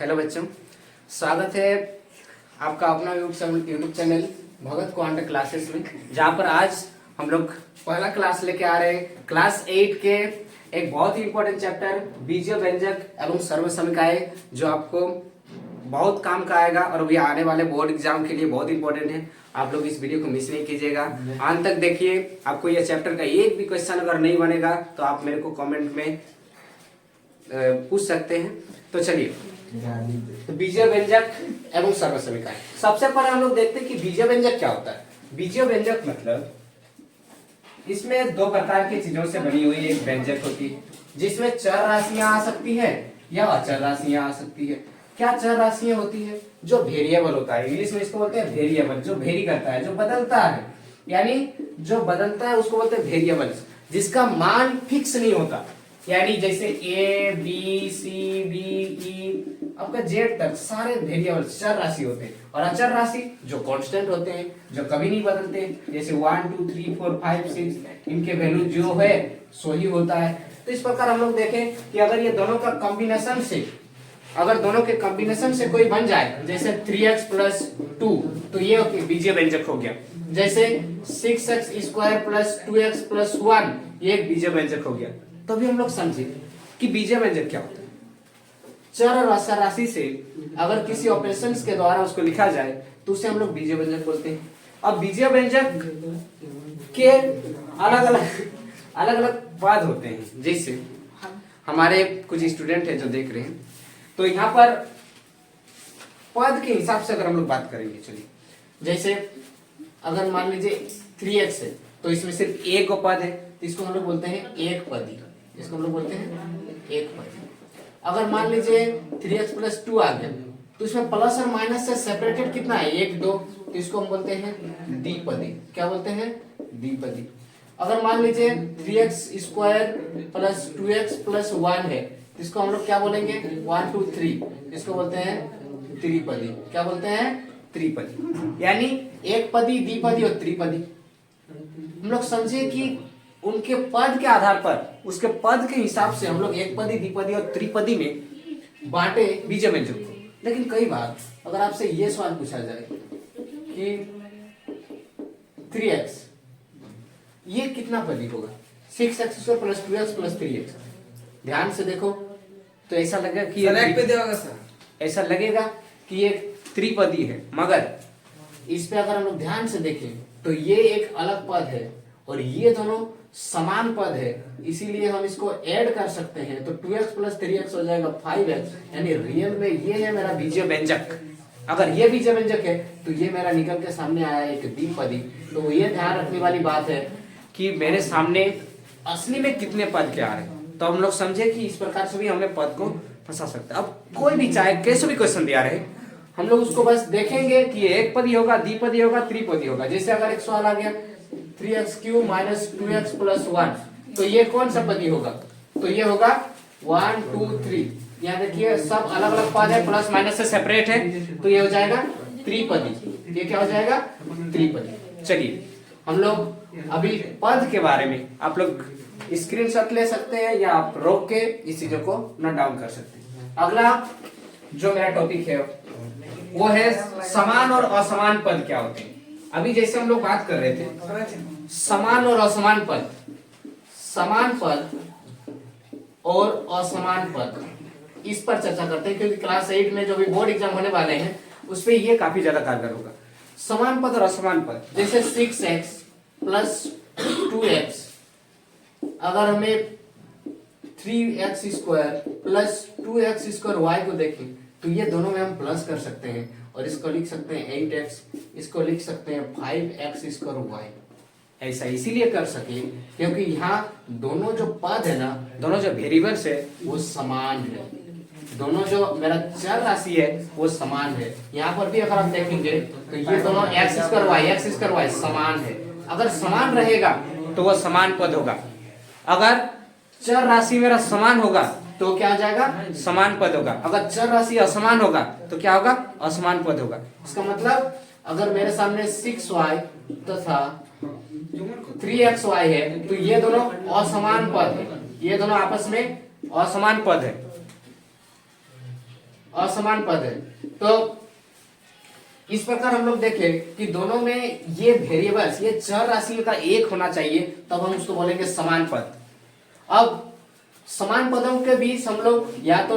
Hello बच्चों, स्वागत है आपका अपना यूट्यूब चैनल भगत क्वांट क्लासेस में, जहाँ पर आज हम लोग पहला क्लास लेके आ रहे हैं क्लास 8 के एक बहुत ही इंपॉर्टेंट चैप्टर बीजीय व्यंजक एवं सर्वसमिकाएं, जो आपको बहुत काम का आएगा और भी आने वाले बोर्ड एग्जाम के लिए बहुत इंपॉर्टेंट है। आप लोग इस वीडियो को मिस नहीं कीजिएगा, अंत तक देखिए। आपको यह चैप्टर का एक भी क्वेश्चन अगर नहीं बनेगा तो आप मेरे को कमेंट में पूछ सकते हैं। तो चलिए, तो बीजीय व्यंजक एवं सर्वसमिकाएं। सबसे पहले हम लोग देखते हैं कि बीजीय व्यंजक क्या होता है। बीजीय व्यंजक मतलब इसमें दो प्रकार की चीजों से बनी हुई एक व्यंजक होती है, जिसमें चर राशियां आ सकती है या अचर राशियां आ सकती है। क्या चर राशियां होती है? जो वेरिएबल होता है, इंग्लिश में इसको बोलते हैं वेरिएबल, जो वेरी करता है, जो बदलता है, यानी जो बदलता है उसको बोलते हैं वेरिएबल्स, जिसका मान फिक्स नहीं होता। यानी जैसे A B C D E आपका जेड तक सारे वेरिएबल्स चर राशि होते हैं, और अचर राशि जो कांस्टेंट होते हैं, जो कभी नहीं बदलते, जैसे 1 2 3 4 5 6 इनके वैल्यू जो है सो ही होता है। तो इस प्रकार हम लोग देखें कि अगर ये दोनों का कॉम्बिनेशन से, अगर दोनों के कॉम्बिनेशन से कोई बन जाए, जैसे 3x + 2, तो ये बीजीय व्यंजक हो गया। जैसे 6x² + 2x + 1, ये एक बीजीय व्यंजक हो गया। तो अभी हम लोग समझे कि बीजीय व्यंजक क्या होता है। चर राशि से अगर किसी ऑपरेशंस के द्वारा उसको लिखा जाए तो उसे हम लोग बीजीय व्यंजक बोलते हैं। अब बीजीय व्यंजक के अलग अलग पद होते हैं। जैसे हमारे कुछ स्टूडेंट हैं जो देख रहे हैं, तो यहाँ पर पद के हिसाब से अगर हम लोग बात करेंगे, चलिए, जैसे अगर मान लीजिए 3x है तो इसमें सिर्फ एक पद है, तो इसको हम लोग बोलते हैं एक पदी, इसको हम लोग बोलते हैं एक पदी। अगर मान लीजिए 3x + 2 आ गया तो इसमें प्लस और माइनस से सेपरेटेड कितना है, 1 2, तो इसको हम बोलते हैं द्विपदी। क्या बोलते हैं? द्विपदी। अगर मान लीजिए 3x² + 2x + 1 है, इसको हम लोग क्या बोलेंगे? 1 2 3, इसको बोलते हैं त्रिपदी। क्या बोलते हैं? त्रिपदी। यानी एक पदी, द्विपदी और त्रिपदी। हम लोग समझे कि उनके पद के आधार पर, उसके पद के हिसाब से हम लोग एक पदी, द्विपदी और त्रिपदी में बांटे बीजीय व्यंजक को। लेकिन कई बार अगर आपसे ये सवाल पूछा जाए कि 3x ये कितना पदी होगा, 6x² + 2x + 3x, ध्यान से देखो तो ऐसा लगेगा कि ऐसा लगेगा कि ये त्रिपदी है, मगर इस पे अगर हम लोग ध्यान से देखें तो ये एक अलग पद है और ये दोनों समान पद है, इसीलिए हम इसको ऐड कर सकते हैं। तो 2x + 3x हो जाएगा 5x, यानी रियल में ये है मेरा बीजीय व्यंजक। अगर ये बीजीय व्यंजक है तो ये मेरा निकल के सामने आया एक द्विपदी। तो ये ध्यान रखने वाली बात है कि मेरे सामने असली में कितने पद के आ रहे हैं। तो हम लोग समझे कि इस प्रकार से भी हमने पद को फंसा सकते हैं। अब कोई भी चाहे कैसे भी क्वेश्चन दिया रहे, हम लोग उसको बस देखेंगे कि ये एक पदी होगा, द्विपदी होगा, त्रिपदी होगा। जैसे अगर एक सवाल आ गया 3x³ - 2x + 1, तो ये कौन सा पदी होगा? तो ये होगा 1 2 3। यहाँ देखिए सब अलग अलग पद है, प्लस माइनस से सेपरेट है, तो ये हो जाएगा त्रिपदी। ये क्या हो जाएगा? त्रिपदी। चलिए, हम लोग अभी पद के बारे में आप लोग स्क्रीनशॉट ले सकते हैं या आप रोक के इस चीजों को नोट डाउन कर सकते हैं। अगला जो मेरा टॉपिक है वो है समान और असमान पद क्या होते हैं। अभी जैसे हम लोग बात कर रहे थे समान और असमान पद, समान पद और असमान पद, इस पर चर्चा करते हैं, क्योंकि क्लास 8 में जो भी बोर्ड एग्जाम होने वाले हैं उस पे ये काफी ज्यादा कारगर होगा। समान पद और असमान पद, जैसे 6x + 2x, अगर हमें 3x² + 2x² y को देखें तो ये दोनों में हम प्लस कर सकते हैं और इसको लिख सकते हैं 8x, इसको लिख सकते हैं 5x² y। ऐसा इसीलिए कर सके क्योंकि यहाँ दोनों जो पद है ना, दोनों जो वेरिएबल्स है वो समान है, दोनों जो मेरा चर राशि है वो समान है। यहाँ पर भी अगर आप देखेंगे तो ये दोनों x² y समान है। अगर समान रहेगा तो वह समान पद होगा। अगर चर राशि मेरा समान होगा तो क्या हो जाएगा? समान पद होगा। अगर चर राशि असमान होगा तो क्या होगा? असमान पद होगा। इसका मतलब अगर मेरे सामने 6y तथा 3xy है तो ये दोनों असमान पद है, ये दोनों आपस में असमान पद है। असमान पद है। तो इस प्रकार हम लोग देखें कि दोनों में ये वेरिएबल्स, ये चर राशि का एक होना चाहिए, तब हम उसको बोलेंगे समान पद। अब समान पदों के बीच हम लोग या तो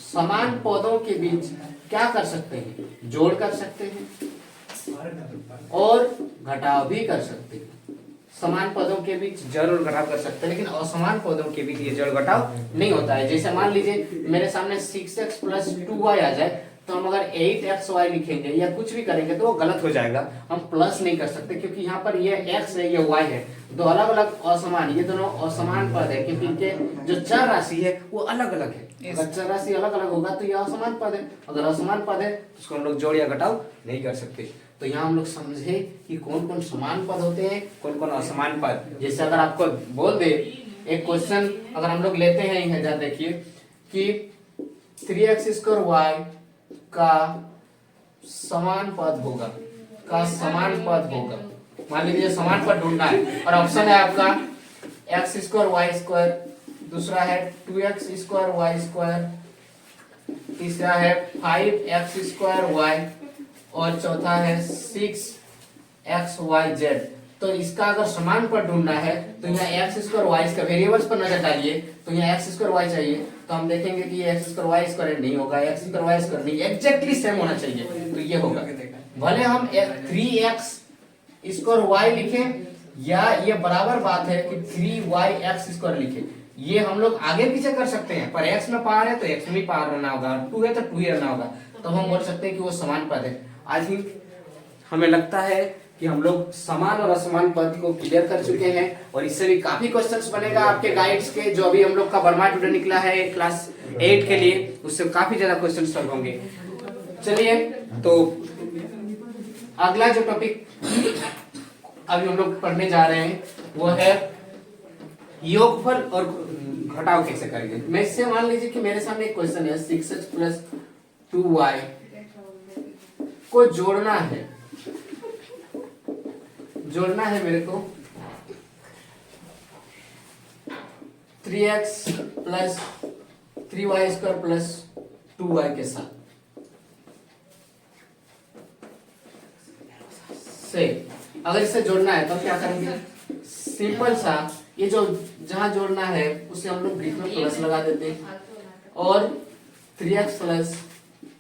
समान पदों के बीच क्या कर सकते हैं, जोड़ कर सकते हैं और घटाव भी कर सकते हैं। समान पदों के बीच जड़ और घटाव कर सकते हैं, लेकिन असमान पदों के बीच ये जड़ घटाव नहीं होता है। जैसे मान लीजिए मेरे सामने 6x + 2y आ जाए, तो हम अगर 8xy लिखेंगे या कुछ भी करेंगे तो वो गलत हो जाएगा, हम प्लस नहीं कर सकते, क्योंकि यहाँ पर ये x है ये y है, दो अलग अलग असमान, ये दोनों असमान पद है, क्योंकि इनके जो चर राशि है वो अलग अलग है। अगर चर राशि अलग अलग होगा तो ये असमान पद है, अगर असमान पद है तो उसको हम लोग जोड़ या घटाव नहीं कर सकते। तो यहाँ हम लोग समझे कि कौन कौन समान पद होते हैं, कौन कौन असमान पद। जैसे अगर आपको बोल दे एक क्वेश्चन अगर हम लोग लेते हैं, यहाँ देखिए कि 3x² y का समान पद होगा, का समान पद होगा। मान लीजिए समान पद ढूंढना है और ऑप्शन है आपका x² y², दूसरा है 2x² y², तीसरा है 5x² y और चौथा है 6xyz। तो इसका अगर समान पद ढूंढना है तो यहाँ x² y इसका वेरिएबल्स पर नजर डालिए, तो यहाँ x² y चाहिए, तो हम देखेंगे कि ये x² y² नहीं होगा, x² y² नहीं, एग्जैक्टली सेम होना चाहिए, तो ये होगा। भले हम 3x² y लिखें या ये बराबर बात है कि 3yx² लिखें, ये हम लोग आगे पीछे कर सकते हैं, पर x में पावर है तो x में भी पावर रहना होगा, 2 है तो 2 ही रहना होगा, तो हम बोल सकते हैं कि वो समान पद है। आई थिंक हमें लगता है कि हम लोग समान और असमान पद को क्लियर कर चुके हैं, और इससे भी काफी क्वेश्चंस बनेगा आपके गाइड्स के, जो अभी हम लोग का बर्मा टुडे निकला है क्लास 8 के लिए, उससे काफी ज्यादा क्वेश्चन सॉल्व होंगे। चलिए, तो अगला जो टॉपिक अभी हम लोग पढ़ने जा रहे हैं वो है योगफल और घटाव कैसे करेंगे। मैं इससे मान लीजिए कि मेरे सामने एक क्वेश्चन है, 6x + 2y को जोड़ना है, जोड़ना है मेरे को 3x + 3y² + 2y के साथ से। अगर इसे जोड़ना है तो क्या करेंगे, सिंपल सा, ये जो जहां जोड़ना है उसे हम लोग बीच में प्लस लगा देते हैं, और 3x +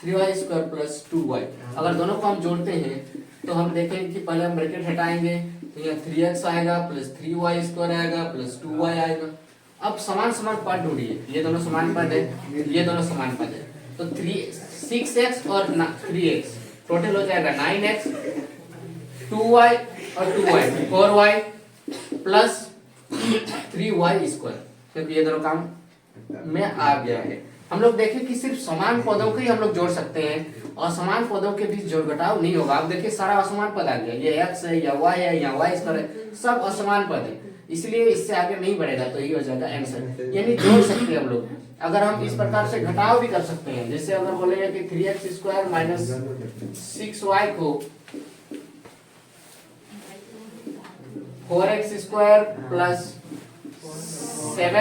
3y² + 2y। अगर दोनों को हम जोड़ते हैं तो हम देखेंगे कि पहले हम ब्रैकेट हटाएंगे तो यहाँ 3x आएगा + 3y² आएगा + 2y आएगा। अब समान समान पद ढूंढिए, ये दोनों समान पद है, ये दोनों समान पद है, तो 6x और 3x टोटल हो जाएगा 9x, 2y और 2y 4y + 3y², क्योंकि ये दोनों काम में आ गया है। हम लोग देखें कि सिर्फ समान पदों को ही हम लोग जोड़ सकते हैं, और समान पदों के बीच जोड़ घटाव नहीं होगा। आप देखिए सारा असमान पद आ गया, ये x है या y है या y² है, सब असमान पद है, इसलिए इससे आगे नहीं बढ़ेगा, तो ये हो जाएगा आंसर। यानी जोड़ सकते हैं हम लोग। अगर हम इस प्रकार से घटाव भी कर सकते हैं, जैसे अगर बोलेंगे कि 3x² - 6y को 4x² + 7y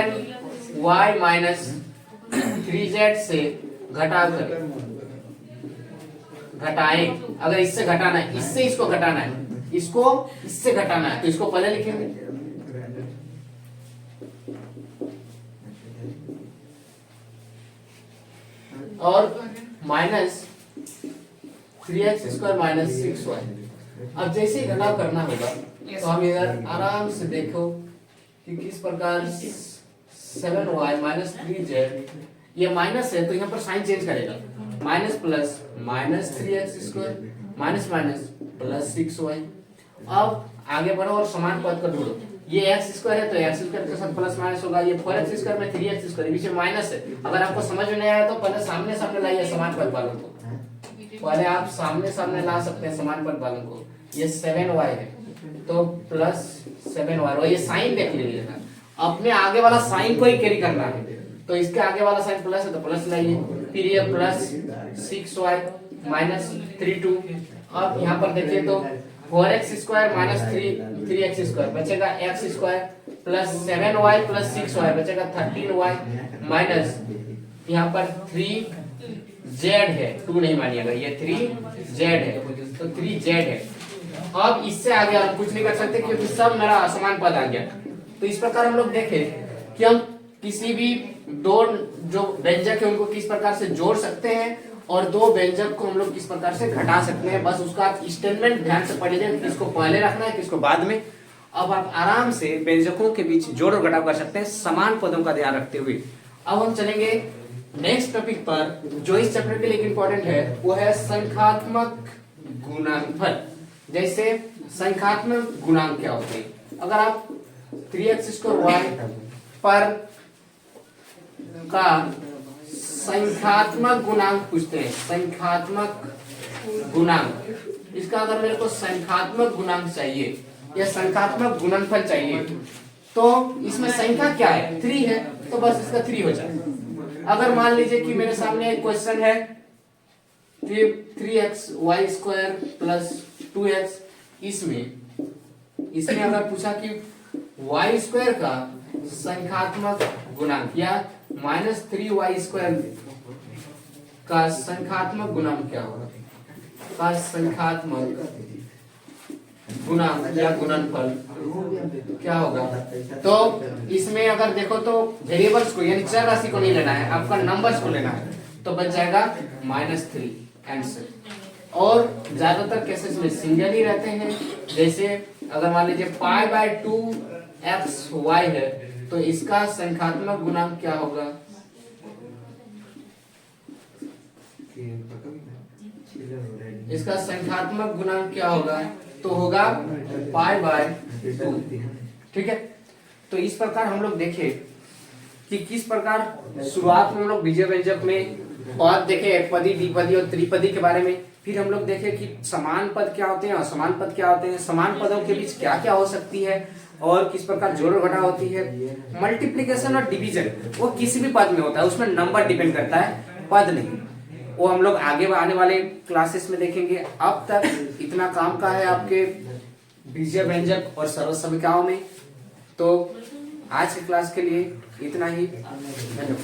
- 3z से घटाव करें, घटाएं। अगर इससे घटाना है, इससे इसको घटाना है, इसको इससे घटाना है, तो इसको पहले लिखेंगे, और -3x² - 6y। अब जैसे ही घटाव करना होगा तो हम इधर आराम से देखो कि किस प्रकार 7y - 3z, ये माइनस है तो यहाँ पर साइन चेंज करेगा, माइनस प्लस -3x² - 6y। अब आगे बढ़ो और समान पद को ढूंढो, ये x² है तो x² के साथ प्लस माइनस होगा, ये 4x² में 3x², बीच में माइनस है। अगर आपको समझ में नहीं आया तो पहले सामने सामने लाइए समान पद वालों को, पहले आप सामने सामने ला सकते हैं समान पद वालों को। ये 7y है तो +7y, और ये साइन देख लीजिए, अपने आगे वाला साइन को ही कैरी करना है, तो इसके आगे वाला साइन प्लस है तो प्लस लाइए, फिर ये +6y - 32। अब यहाँ पर देखिए तो 4x² - 3x² बचेगा x² + 7y + 6y बचेगा 13y, माइनस यहाँ पर 3 जेड है, 2 नहीं मानिएगा, ये 3 जेड है, तो 3 जेड है। अब इससे आगे हम कुछ नहीं कर सकते क्योंकि सब मेरा असमान पद आ गया। तो इस प्रकार हम लोग देखें कि हम किसी भी दो जो व्यंजक है उनको किस प्रकार से जोड़ सकते हैं और दो व्यंजक को हम लोग किस प्रकार से घटा सकते हैं। बस उसका स्टेटमेंट ध्यान से पढ़ लीजिए, किसको पहले रखना है किसको बाद में। अब आप आराम से व्यंजकों के बीच जोड़ और घटाव कर सकते हैं समान पदों का ध्यान रखते हुए। अब हम चलेंगे नेक्स्ट टॉपिक पर जो इस चैप्टर के लिए इंपॉर्टेंट है, वो है संख्यात्मक गुणनफल। जैसे संख्यात्मक गुणांक क्या होते हैं। अगर आप 3x² पर का संख्यात्मक गुणांक पूछते हैं, संख्यात्मक गुणांक, इसका अगर मेरे को संख्यात्मक गुणांक चाहिए या संख्यात्मक गुणनफल चाहिए तो इसमें संख्या क्या है, 3 है, तो बस इसका 3 हो जाए। अगर मान लीजिए कि मेरे सामने एक क्वेश्चन है 3xy² + 2x, इसमें अगर पूछा कि y² का संख्यात्मक गुणांक या -3y² का संख्यात्मक गुणांक क्या होगा, का संख्यात्मक गुणांक या गुणनफल क्या होगा। तो इसमें अगर देखो तो वेरिएबल्स को यानी चर राशि को नहीं लेना है, आपका नंबर्स को लेना है, तो बच जाएगा -3 आंसर। और ज्यादातर केसेस में सिंगल ही रहते हैं। जैसे अगर मान लीजिए π/2xy है तो इसका संख्यात्मक गुणांक क्या होगा, इसका संख्यात्मक गुणांक क्या होगा, तो होगा π/2। ठीक है, तो इस प्रकार हम लोग देखें कि किस प्रकार शुरुआत में हम लोग बीजीय व्यंजक में पद देखे, एकपदी, द्विपदी और त्रिपदी के बारे में। फिर हम लोग देखे कि समान पद क्या होते हैं, असमान पद क्या होते हैं, समान पदों के बीच क्या क्या हो सकती है और किस प्रकार जोड़ और घटाव होती है। मल्टीप्लिकेशन और डिवीजन वो किसी भी पद में होता है, उसमें नंबर डिपेंड करता है, पद नहीं। वो हम लोग आगे आने वाले क्लासेस में देखेंगे। अब तक इतना काम का है आपके बीजीय व्यंजक और सर्वसमीकरणों में। तो आज की क्लास के लिए इतना ही, धन्यवाद।